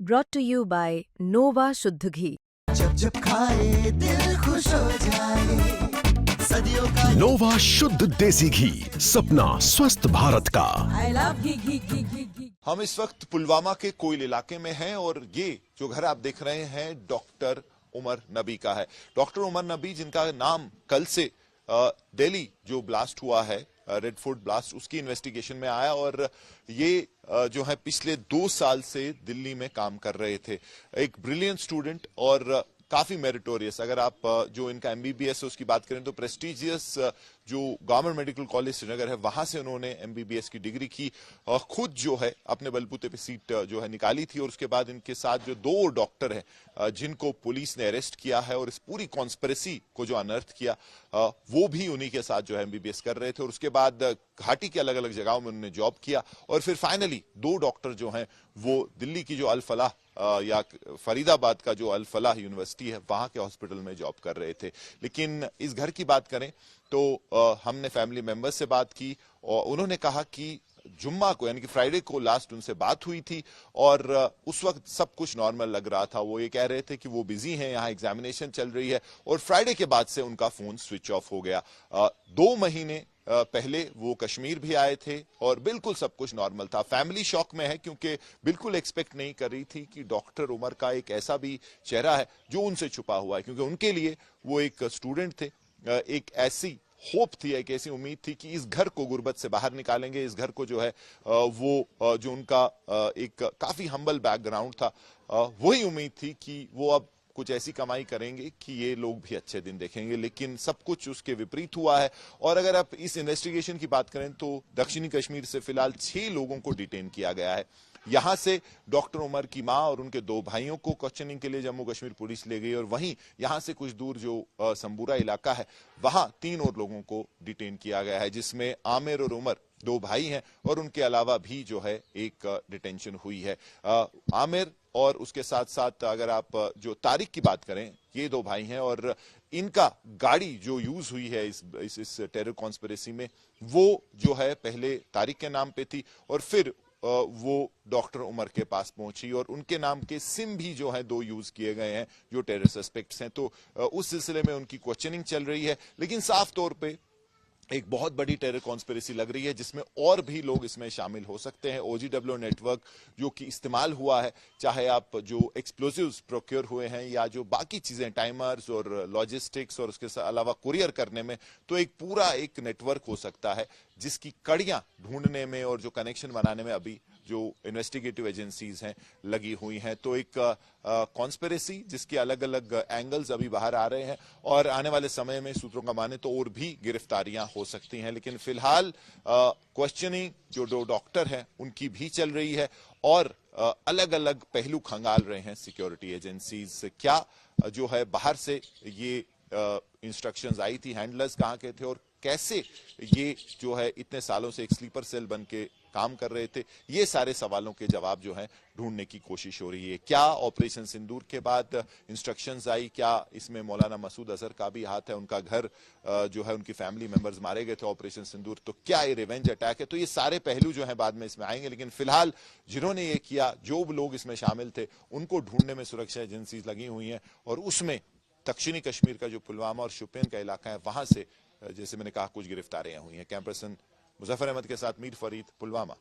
brought to you by Nova शुद्ध घी। जब जब खाए दिल खुश हो जाए, सदियों का नोवा शुद्ध देसी घी, सपना स्वस्थ भारत का। I love घी। हम इस वक्त पुलवामा के कोयल इलाके में हैं और ये जो घर आप देख रहे हैं डॉक्टर उमर नबी का है। डॉक्टर उमर नबी जिनका नाम कल से दिल्ली जो ब्लास्ट हुआ है, रेड फोर्ट ब्लास्ट, उसकी इन्वेस्टिगेशन में आया और ये जो है पिछले 2 साल से दिल्ली में काम कर रहे थे। एक ब्रिलियंट स्टूडेंट और काफी मेरिटोरियस। अगर आप जो इनका एमबीबीएस है उसकी बात करें तो प्रेस्टिजियस जो गवर्नमेंट मेडिकल कॉलेज श्रीनगर है वहां से उन्होंने एमबीबीएस की डिग्री की। खुद जो है अपने बलबूते पे सीट जो है निकाली थी और उसके बाद इनके साथ जो 2 डॉक्टर हैं जिनको पुलिस ने अरेस्ट किया है और इस पूरी कॉन्स्पिरेसी को जो अनर्थ किया वो भी उन्हीं के साथ जो है एमबीबीएस कर रहे थे और उसके बाद घाटी के अलग अलग जगहों में उन्होंने जॉब किया और फिर फाइनली 2 डॉक्टर जो हैं वो दिल्ली की जो अल फलाह या फरीदाबाद का जो अल फलाह यूनिवर्सिटी है वहां के हॉस्पिटल में जॉब कर रहे थे। लेकिन इस घर की बात करें तो हमने फैमिली मेंबर्स से बात की और उन्होंने कहा कि जुम्मा को यानी कि फ्राइडे को लास्ट उनसे बात हुई थी और उस वक्त सब कुछ नॉर्मल लग रहा था। वो ये कह रहे थे कि वो बिजी हैं, यहाँ एग्जामिनेशन चल रही है और फ्राइडे के बाद से उनका फोन स्विच ऑफ हो गया। 2 महीने पहले वो कश्मीर भी आए थे और बिल्कुल सब कुछ नॉर्मल था। फैमिली शॉक में है क्योंकि बिल्कुल एक्सपेक्ट नहीं कर रही थी कि डॉक्टर उमर का एक ऐसा भी चेहरा है जो उनसे छुपा हुआ है, क्योंकि उनके लिए वो एक स्टूडेंट थे। एक ऐसी होप थी, एक ऐसी उम्मीद थी कि इस घर को गुर्बत से बाहर निकालेंगे। इस घर को जो है वो जो उनका एक काफी हम्बल बैकग्राउंड था वही उम्मीद थी कि वो अब कुछ ऐसी कमाई करेंगे कि ये लोग भी अच्छे दिन देखेंगे। लेकिन सब कुछ उसके विपरीत हुआ है। और अगर आप इस इन्वेस्टिगेशन की बात करें तो दक्षिणी कश्मीर से फिलहाल 6 लोगों को डिटेन किया गया है। यहां से डॉक्टर उमर की मां और उनके 2 भाइयों को क्वेश्चनिंग के लिए जम्मू कश्मीर पुलिस ले गई और वहीं यहां से कुछ दूर जो संबूरा इलाका है वहां 3 और लोगों को डिटेन किया गया है, जिसमें आमिर और उमर 2 भाई हैं और उनके अलावा भी जो है एक डिटेंशन हुई है। आमिर और उसके साथ साथ अगर आप जो तारिक की बात करें, ये 2 भाई हैं और इनका गाड़ी जो यूज हुई है इस टेरर कॉन्स्पिरेसी में वो जो है पहले तारिक के नाम पे थी और फिर वो डॉक्टर उमर के पास पहुंची और उनके नाम के सिम भी जो है 2 यूज किए गए हैं जो टेरर सस्पेक्ट्स हैं। तो उस सिलसिले में उनकी क्वेश्चनिंग चल रही है। लेकिन साफ तौर पे एक बहुत बड़ी टेरर कॉन्स्पिरेसी लग रही है जिसमें और भी लोग इसमें शामिल हो सकते हैं। OGW नेटवर्क जो कि इस्तेमाल हुआ है, चाहे आप जो एक्सप्लोसिव्स प्रोक्योर हुए हैं या जो बाकी चीजें टाइमर्स और लॉजिस्टिक्स और उसके अलावा कुरियर करने में, तो एक पूरा एक नेटवर्क हो सकता है जिसकी कड़ियां ढूंढने में और जो कनेक्शन बनाने में अभी जो इन्वेस्टिगेटिव एजेंसीज हैं लगी हुई हैं। तो एक कॉन्स्पिरेसी जिसके अलग अलग एंगल्स अभी बाहर आ रहे हैं और आने वाले समय में सूत्रों का माने तो और भी गिरफ्तारियां हो सकती हैं। लेकिन फिलहाल क्वेश्चनिंग जो 2 डॉक्टर हैं उनकी भी चल रही है और अलग अलग पहलू खंगाल रहे हैं सिक्योरिटी एजेंसीज। क्या जो है बाहर से ये इंस्ट्रक्शंस आई थी, हैंडलर्स कहाँ के थे और कैसे ये जो है इतने सालों से एक स्लीपर सेल बन के काम कर रहे थे, ये सारे सवालों के जवाब जो है ढूंढने की कोशिश हो रही है। क्या ऑपरेशन सिंदूर के बाद इंस्ट्रक्शंस आई, क्या इसमें मौलाना मसूद अजहर का भी हाथ है? उनका घर जो है उनकी फैमिली मेंबर्स मारे गए थे ऑपरेशन सिंदूर, तो क्या ये रिवेंज अटैक है? तो ये सारे पहलू जो है बाद में इसमें आएंगे। लेकिन फिलहाल जिन्होंने ये किया, जो लोग इसमें शामिल थे, उनको ढूंढने में सुरक्षा एजेंसीज लगी हुई हैं और उसमें दक्षिणी कश्मीर का जो पुलवामा और शोपियान का इलाका है वहां से जैसे मैंने कहा कुछ गिरफ्तारियां हुई हैं। कैमरा पर्सन मुजफ्फर अहमद के साथ मीर फरीद, पुलवामा।